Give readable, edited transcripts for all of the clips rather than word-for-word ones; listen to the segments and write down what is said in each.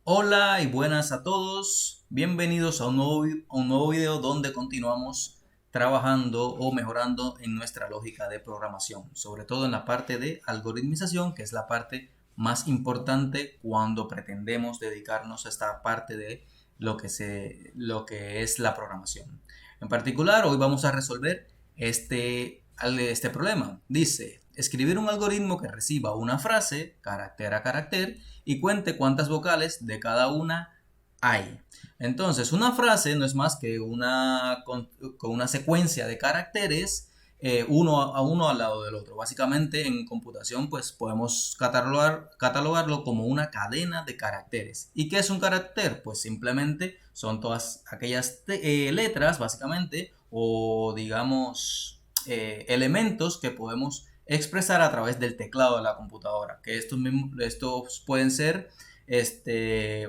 Hola y buenas a todos. Bienvenidos a un nuevo video donde continuamos trabajando o mejorando en nuestra lógica de programación, sobre todo en la parte de algoritmización, que es la parte más importante cuando pretendemos dedicarnos a esta parte de lo que es la programación. En particular, hoy vamos a resolver este problema. Dice, escribir un algoritmo que reciba una frase, carácter a carácter, y cuente cuántas vocales de cada una hay. Entonces, una frase no es más que con una secuencia de caracteres uno al lado del otro. Básicamente en computación pues podemos catalogarlo como una cadena de caracteres. ¿Y qué es un carácter? Pues simplemente son todas aquellas letras básicamente o digamos elementos que podemos expresar a través del teclado de la computadora, que estos pueden ser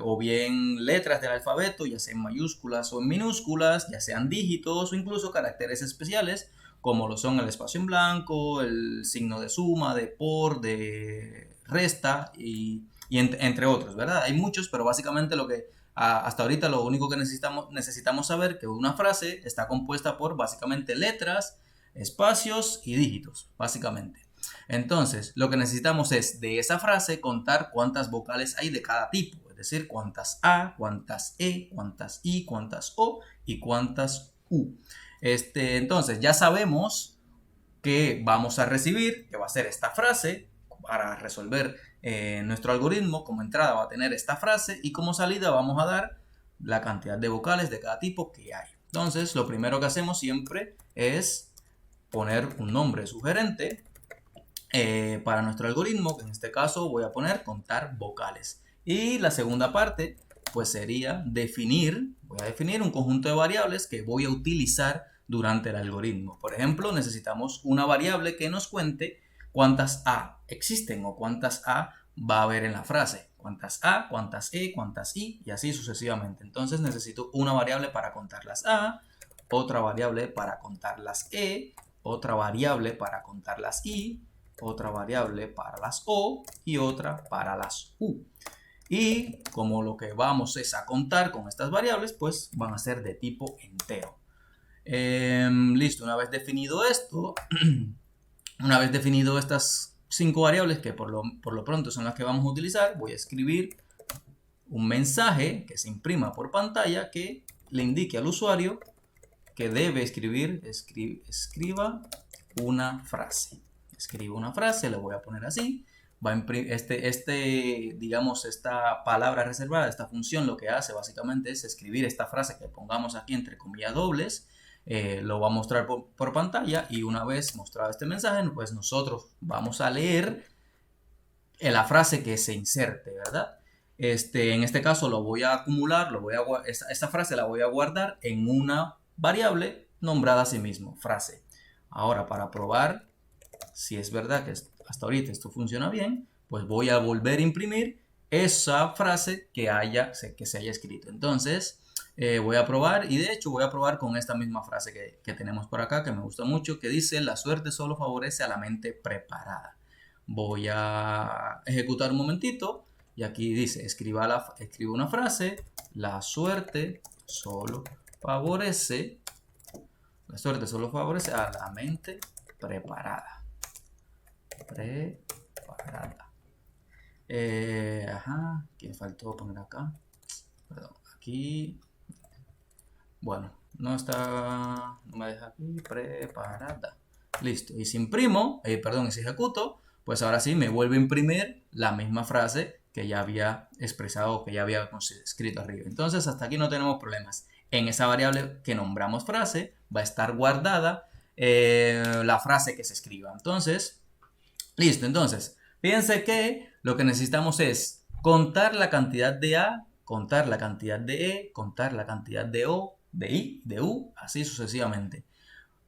o bien letras del alfabeto, ya sean mayúsculas o en minúsculas, ya sean dígitos o incluso caracteres especiales, como lo son el espacio en blanco, el signo de suma, de por, de resta entre otros, ¿verdad? Hay muchos, pero básicamente hasta ahorita lo único que necesitamos saber que una frase está compuesta por básicamente letras, espacios y dígitos, básicamente. Entonces, lo que necesitamos es de esa frase contar cuántas vocales hay de cada tipo, es decir, cuántas A, cuántas E, cuántas I, cuántas O y cuántas U. Entonces, ya sabemos que vamos a recibir, que va a ser esta frase para resolver nuestro algoritmo. Como entrada va a tener esta frase y como salida vamos a dar la cantidad de vocales de cada tipo que hay. Entonces, lo primero que hacemos siempre es poner un nombre sugerente para nuestro algoritmo, que en este caso voy a poner contar vocales. Y la segunda parte, pues sería voy a definir un conjunto de variables que voy a utilizar durante el algoritmo. Por ejemplo, necesitamos una variable que nos cuente cuántas A existen o cuántas A va a haber en la frase. Cuántas A, cuántas E, cuántas I y así sucesivamente. Entonces necesito una variable para contar las A, otra variable para contar las E, otra variable para contar las I, otra variable para las O y otra para las U. Y como lo que vamos es a contar con estas variables, pues van a ser de tipo entero. Listo, una vez definido esto, una vez definido estas 5 variables que por lo pronto son las que vamos a utilizar, voy a escribir un mensaje que se imprima por pantalla que le indique al usuario que debe escriba una frase. Escribo una frase, le voy a poner así. Va a digamos, esta palabra reservada, esta función lo que hace básicamente es escribir esta frase que pongamos aquí entre comillas dobles. Lo va a mostrar por pantalla y una vez mostrado este mensaje, pues nosotros vamos a leer la frase que se inserte, ¿verdad? En este caso lo voy a acumular, esta frase la voy a guardar en una variable nombrada a sí mismo, frase. Ahora, para probar si es verdad que hasta ahorita esto funciona bien, pues voy a volver a imprimir esa frase que se haya escrito. Entonces, voy a probar y de hecho voy a probar con esta misma frase que tenemos por acá, que me gusta mucho, que dice, la suerte solo favorece a la mente preparada. Voy a ejecutar un momentito y aquí dice, escriba una frase, la suerte solo favorece, a la mente preparada. ¿Qué me faltó poner acá? Perdón, aquí. Bueno, no me deja aquí, preparada. Listo, y si imprimo, y si ejecuto, pues ahora sí me vuelve a imprimir la misma frase que ya había expresado, que ya había escrito arriba. Entonces, hasta aquí no tenemos problemas. En esa variable que nombramos frase, va a estar guardada la frase que se escriba. Entonces, listo, entonces, fíjense que lo que necesitamos es contar la cantidad de A, contar la cantidad de E, contar la cantidad de O, de I, de U, así sucesivamente.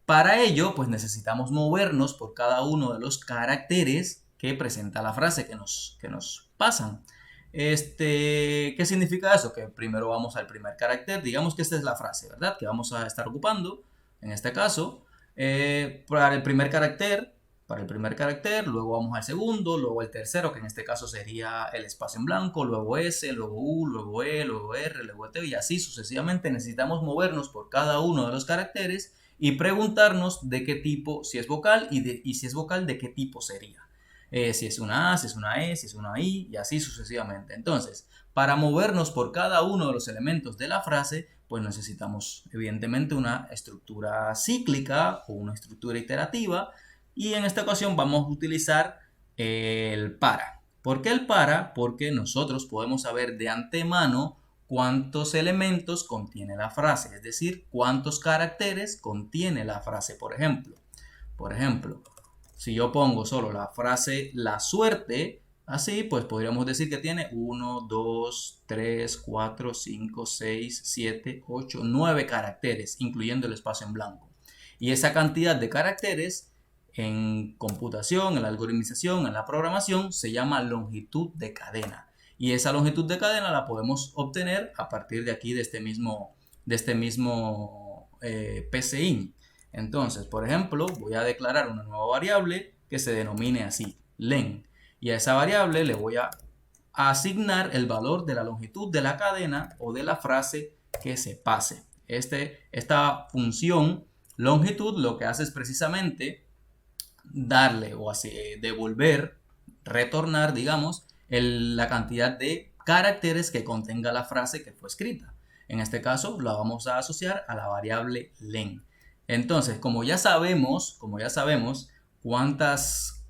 Para ello, pues necesitamos movernos por cada uno de los caracteres que presenta la frase que nos pasan. ¿Qué significa eso? Que primero vamos al primer carácter, digamos que esta es la frase, ¿verdad? Que vamos a estar ocupando, en este caso, para el primer carácter para el primer carácter, luego vamos al segundo, luego al tercero, que en este caso sería el espacio en blanco, luego S, luego U, luego E, luego R, luego T, y así sucesivamente. Necesitamos movernos por cada uno de los caracteres y preguntarnos de qué tipo, si es vocal, y si es vocal, de qué tipo sería. Si es una A, si es una E, si es una I, y así sucesivamente. Entonces, para movernos por cada uno de los elementos de la frase, pues necesitamos evidentemente una estructura cíclica o una estructura iterativa, y en esta ocasión vamos a utilizar el para. ¿Por qué el para? Porque nosotros podemos saber de antemano cuántos elementos contiene la frase, es decir, cuántos caracteres contiene la frase. Por ejemplo, si yo pongo solo la frase la suerte, así pues podríamos decir que tiene 1, 2, 3, 4, 5, 6, 7, 8, 9 caracteres, incluyendo el espacio en blanco. Y esa cantidad de caracteres en computación, en la algoritmización, en la programación, se llama longitud de cadena. Y esa longitud de cadena la podemos obtener a partir de aquí, de este mismo PCIN. Entonces, por ejemplo, voy a declarar una nueva variable que se denomine así, len. Y a esa variable le voy a asignar el valor de la longitud de la cadena o de la frase que se pase. Esta función longitud lo que hace es precisamente darle o devolver, retornar, digamos, la cantidad de caracteres que contenga la frase que fue escrita. En este caso, la vamos a asociar a la variable len. Entonces, como ya sabemos cuántas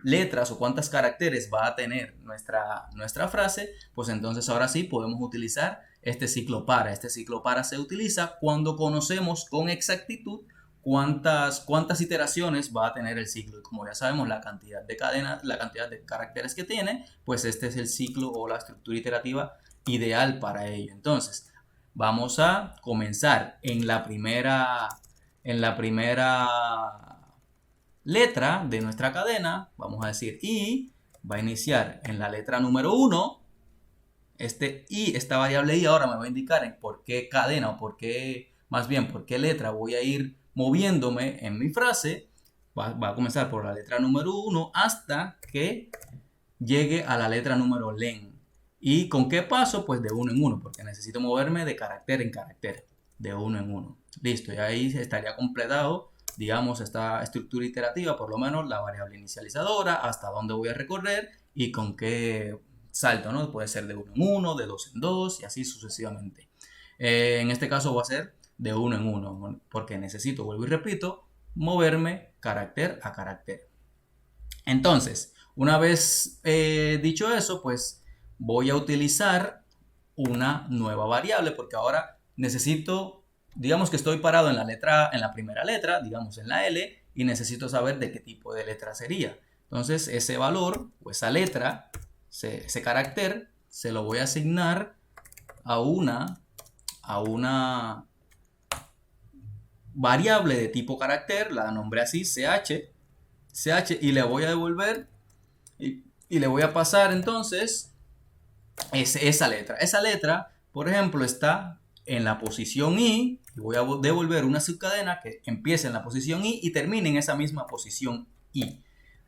letras o cuántos caracteres va a tener nuestra frase, pues entonces ahora sí podemos utilizar este ciclo para. Este ciclo para se utiliza cuando conocemos con exactitud cuántas iteraciones va a tener el ciclo. Y como ya sabemos la cantidad de cadenas, la cantidad de caracteres que tiene, pues este es el ciclo o la estructura iterativa ideal para ello. Entonces, vamos a comenzar en la primera letra de nuestra cadena. Vamos a decir I, va a iniciar en la letra número 1. Esta variable I ahora me va a indicar en por qué cadena o por qué letra voy a ir moviéndome en mi frase. Va a comenzar por la letra número 1 hasta que llegue a la letra número len. ¿Y con qué paso? Pues de uno en uno, porque necesito moverme de carácter en carácter, de uno en uno. Listo, y ahí estaría completado, digamos, esta estructura iterativa, por lo menos la variable inicializadora, hasta dónde voy a recorrer y con qué salto, ¿no? Puede ser de uno en uno, de dos en dos y así sucesivamente. En este caso va a ser de uno en uno, porque necesito, vuelvo y repito, moverme carácter a carácter. Entonces, una vez dicho eso, pues voy a utilizar una nueva variable, porque ahora necesito, digamos que estoy parado en la primera letra, digamos en la L, y necesito saber de qué tipo de letra sería. Entonces, ese valor o esa letra, ese carácter, se lo voy a asignar a una variable de tipo carácter, la nombré así, ch, y le voy a devolver y le voy a pasar entonces esa letra. Esa letra, por ejemplo, está en la posición I, y voy a devolver una subcadena que empiece en la posición I y termine en esa misma posición I.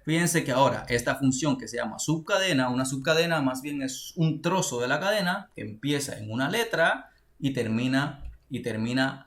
Fíjense que ahora esta función que se llama subcadena, una subcadena más bien es un trozo de la cadena que empieza en una letra y termina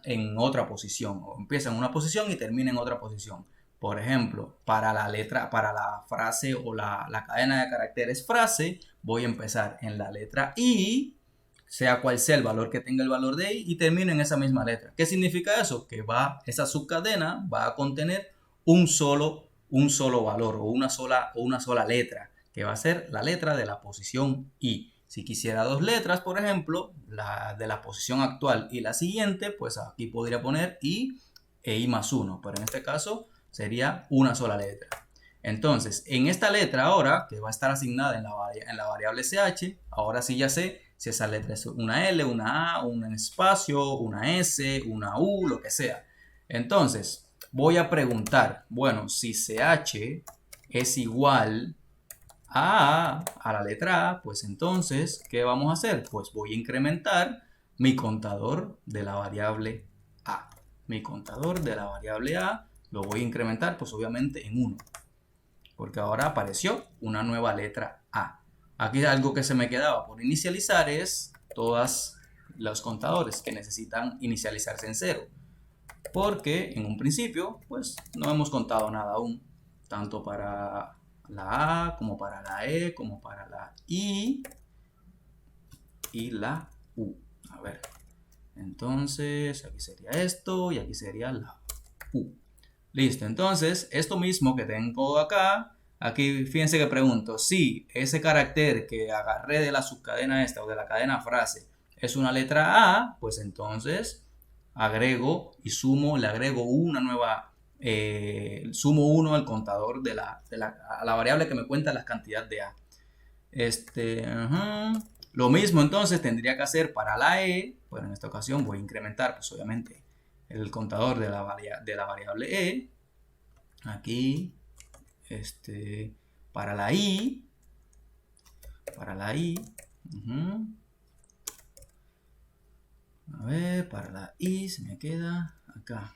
en otra posición, o empieza en una posición y termina en otra posición. Por ejemplo, para la frase o la cadena de caracteres frase, voy a empezar en la letra I, sea cual sea el valor que tenga el valor de I, y termino en esa misma letra. ¿Qué significa eso? Que esa subcadena va a contener un solo valor o una sola letra, que va a ser la letra de la posición I. Si quisiera dos letras, por ejemplo, la de la posición actual y la siguiente, pues aquí podría poner I e I más 1, pero en este caso sería una sola letra. Entonces, en esta letra ahora, que va a estar asignada en la variable ch, ahora sí ya sé si esa letra es una L, una A, un espacio, una S, una U, lo que sea. Entonces, voy a preguntar, bueno, si ch es igual a la letra A, pues entonces, ¿qué vamos a hacer? Pues voy a incrementar mi contador de la variable A. Mi contador de la variable A lo voy a incrementar pues obviamente en 1, porque ahora apareció una nueva letra A. Aquí algo que se me quedaba por inicializar es todos los contadores que necesitan inicializarse en 0, porque en un principio pues no hemos contado nada aún, tanto para la A como para la E como para la I y la U. A ver, entonces aquí sería esto y aquí sería la U. Listo, entonces esto mismo que tengo acá, aquí fíjense que pregunto, si ese carácter que agarré de la subcadena esta o de la cadena frase es una letra A, pues entonces agrego y sumo, le agrego una nueva, sumo 1 al contador a la variable que me cuenta la cantidad de A. Lo mismo entonces tendría que hacer para la E, pero en esta ocasión voy a incrementar pues obviamente el contador de la variable E. Aquí, para la I, a ver, para la I se me queda acá,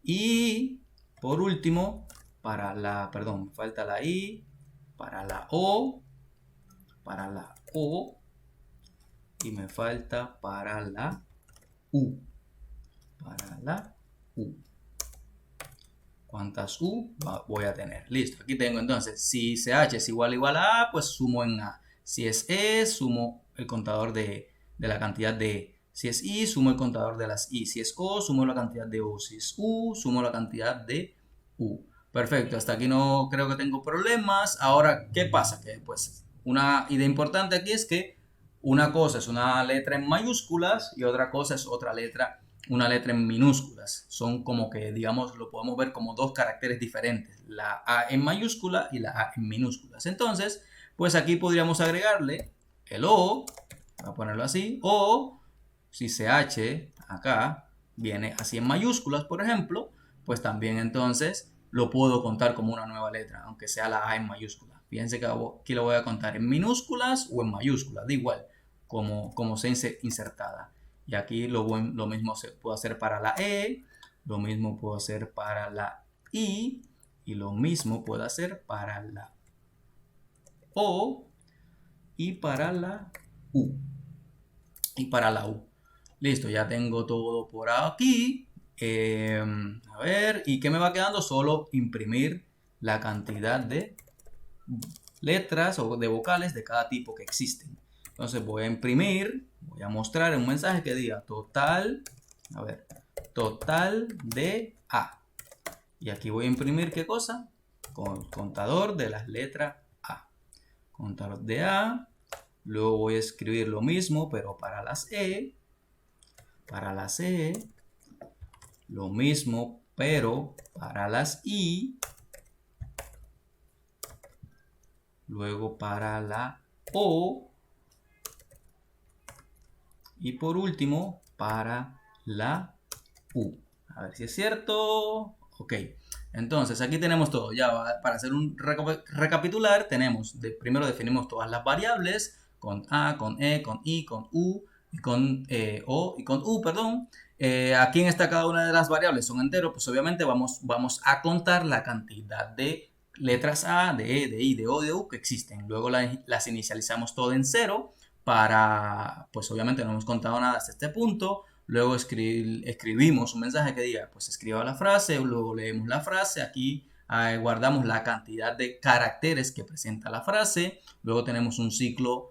y por último, perdón, falta la I, para la O, y me falta para la U, ¿Cuántas U voy a tener? Listo, aquí tengo entonces, si CH es igual a A, pues sumo en A. Si es E, sumo el contador de la cantidad de E. Si es I, sumo el contador de las I. Si es O, sumo la cantidad de O. Si es U, sumo la cantidad de U. Perfecto, hasta aquí no creo que tengo problemas. Ahora, ¿qué pasa? Que pues una idea importante aquí es que una cosa es una letra en mayúsculas y otra cosa es una letra en minúsculas. Son como que, digamos, lo podemos ver como dos caracteres diferentes. La A en mayúscula y la A en minúsculas. Entonces, pues aquí podríamos agregarle el O, voy a ponerlo así, o si CH acá viene así en mayúsculas, por ejemplo, pues también entonces lo puedo contar como una nueva letra, aunque sea la A en mayúsculas. Fíjense que aquí lo voy a contar en minúsculas o en mayúsculas, da igual, como se insertada. Y aquí lo mismo se puede hacer para la E, lo mismo puedo hacer para la I, y lo mismo puedo hacer para la O y para la U. Listo, ya tengo todo por aquí. A ver, ¿y qué me va quedando? Solo imprimir la cantidad de letras o de vocales de cada tipo que existen. Entonces voy a imprimir, voy a mostrar un mensaje que diga total de A. Y aquí voy a imprimir ¿qué cosa? Contador de las letras A. Contador de A. Luego voy a escribir lo mismo, pero para las E. Para las E. Lo mismo, pero para las I. Luego para la O. Y por último, para la U. A ver si es cierto. Ok. Entonces, aquí tenemos todo. Ya para hacer un recapitular, primero definimos todas las variables con A, con E, con I, con U, y con O y con U, perdón. Aquí está cada una de las variables, son enteros, pues obviamente vamos a contar la cantidad de letras A, de E, de I, de O, de U que existen. Luego las inicializamos todo en 0 pues obviamente no hemos contado nada hasta este punto. Luego escribimos un mensaje que diga, pues escriba la frase, luego leemos la frase, aquí guardamos la cantidad de caracteres que presenta la frase, luego tenemos un ciclo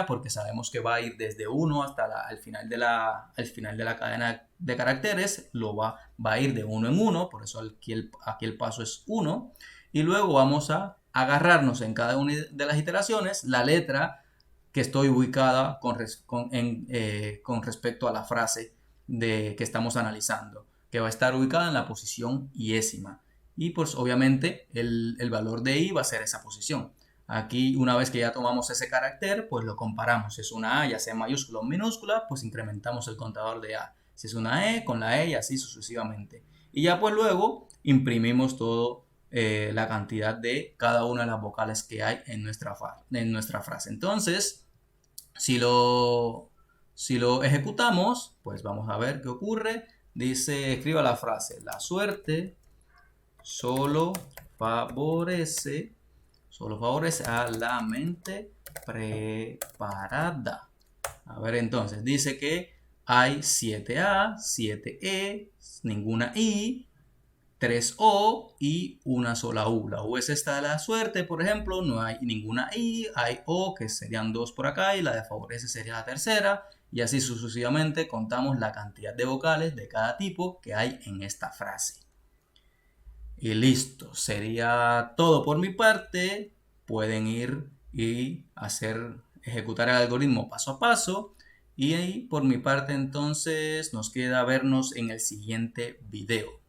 porque sabemos que va a ir desde 1 hasta al final de la cadena de caracteres, va a ir de 1 en 1, por eso aquí el paso es 1, y luego vamos a agarrarnos en cada una de las iteraciones la letra que estoy ubicada con respecto a la frase que estamos analizando, que va a estar ubicada en la posición iésima. Y pues obviamente el valor de i va a ser esa posición. Aquí una vez que ya tomamos ese carácter, pues lo comparamos. Si es una A, ya sea mayúscula o minúscula, pues incrementamos el contador de A. Si es una E, con la E y así sucesivamente. Y ya pues luego imprimimos todo la cantidad de cada una de las vocales que hay en nuestra frase. Entonces, si lo ejecutamos, pues vamos a ver qué ocurre. Dice, escriba la frase, la suerte solo favorece a la mente preparada. A ver, entonces, dice que hay 7A, 7E, ninguna I, 3O y una sola U. La U es esta de la suerte, por ejemplo, no hay ninguna I, hay O, que serían dos por acá, y la de favorece sería la tercera, y así sucesivamente contamos la cantidad de vocales de cada tipo que hay en esta frase. Y listo, sería todo por mi parte. Pueden ir y ejecutar el algoritmo paso a paso. Y ahí por mi parte entonces nos queda vernos en el siguiente video.